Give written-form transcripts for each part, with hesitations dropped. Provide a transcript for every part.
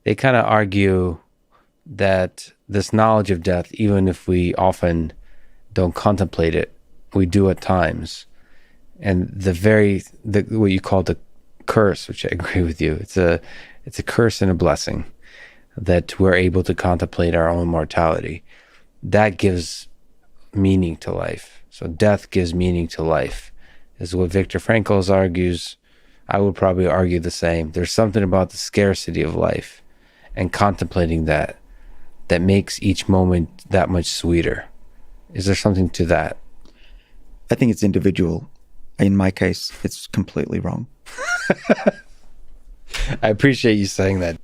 they kind of argue that this knowledge of death, even if we often don't contemplate it, we do at times. And what you call the curse, which I agree with you, it's a curse and a blessing that we're able to contemplate our own mortality. That gives meaning to life. So death gives meaning to life, is what Viktor Frankl argues. I would probably argue the same. There's something about the scarcity of life and contemplating that makes each moment that much sweeter. Is there something to that? I think it's individual. In my case, it's completely wrong. I appreciate you saying that.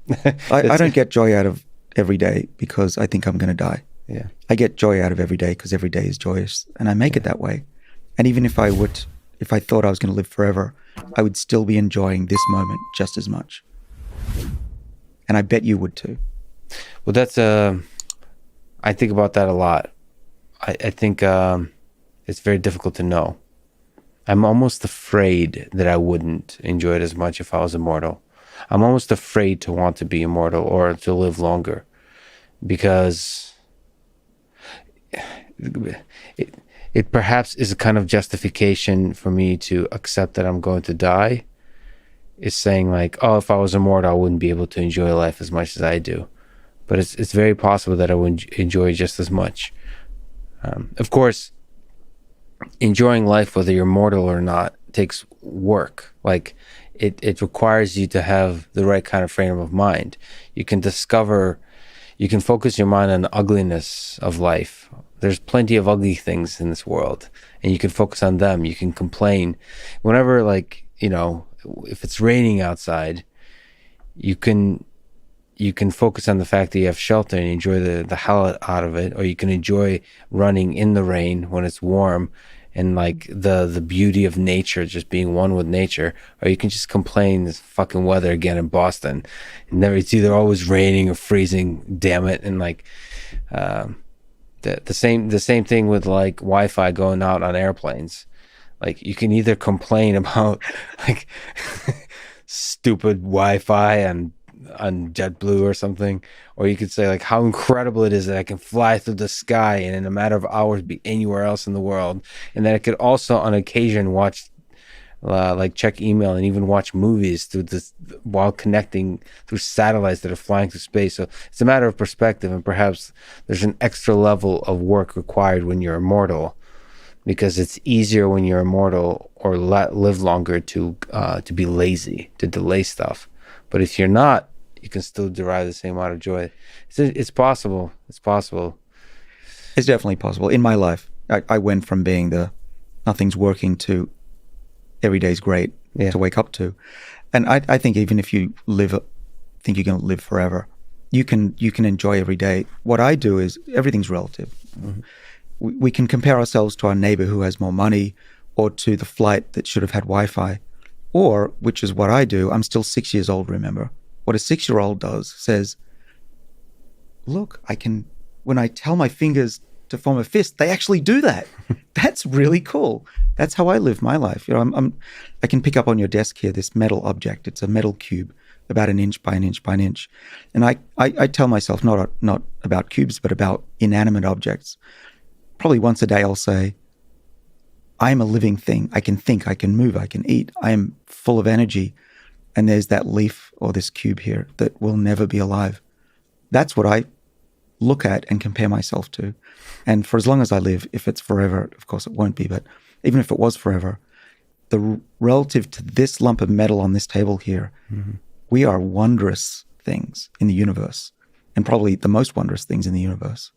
I don't get joy out of every day because I think I'm going to die. Yeah. I get joy out of every day because every day is joyous, and I make it that way. And even if I thought I was going to live forever, I would still be enjoying this moment just as much. And I bet you would too. Well, I think about that a lot. I think it's very difficult to know. I'm almost afraid that I wouldn't enjoy it as much if I was immortal. I'm almost afraid to want to be immortal or to live longer, because it perhaps is a kind of justification for me to accept that I'm going to die. It's saying like, oh, if I was immortal, I wouldn't be able to enjoy life as much as I do. But it's very possible that I would enjoy just as much. Of course, enjoying life, whether you're mortal or not, takes work. Like it requires you to have the right kind of frame of mind. You can focus your mind on the ugliness of life. There's plenty of ugly things in this world, and you can focus on them. You can complain whenever, like, if it's raining outside, you can focus on the fact that you have shelter and enjoy the hell out of it, or you can enjoy running in the rain when it's warm and like the beauty of nature, just being one with nature, or you can just complain this fucking weather again in Boston. It's either always raining or freezing, damn it. And like the same thing with like Wi-Fi going out on airplanes. Like you can either complain about like stupid Wi-Fi on JetBlue or something, or you could say like how incredible it is that I can fly through the sky and in a matter of hours be anywhere else in the world, and that I could also on occasion watch check email and even watch movies through this while connecting through satellites that are flying through space. So it's a matter of perspective, and perhaps there's an extra level of work required when you're immortal, because it's easier when you're immortal or live longer to be lazy, to delay stuff. But if you're not, you can still derive the same amount of joy. It's possible. It's possible. It's definitely possible. In my life, I went from being the nothing's working to every day's great to wake up to. And I think even if you think you're going to live forever, you can enjoy every day. What I do is everything's relative. Mm-hmm. We can compare ourselves to our neighbor who has more money, or to the flight that should have had Wi-Fi. Or, which is what I do, I'm still 6 years old, remember. What a 6-year-old does says, look, when I tell my fingers to form a fist, they actually do that. That's really cool. That's how I live my life. I can pick up on your desk here this metal object. It's a metal cube, about an inch by an inch by an inch. And I tell myself, not about cubes, but about inanimate objects. Probably once a day I'll say, I am a living thing. I can think, I can move, I can eat. I am full of energy. And there's that leaf or this cube here that will never be alive. That's what I look at and compare myself to. And for as long as I live, if it's forever, of course it won't be, but even if it was forever, relative to this lump of metal on this table here, mm-hmm. we are wondrous things in the universe, and probably the most wondrous things in the universe.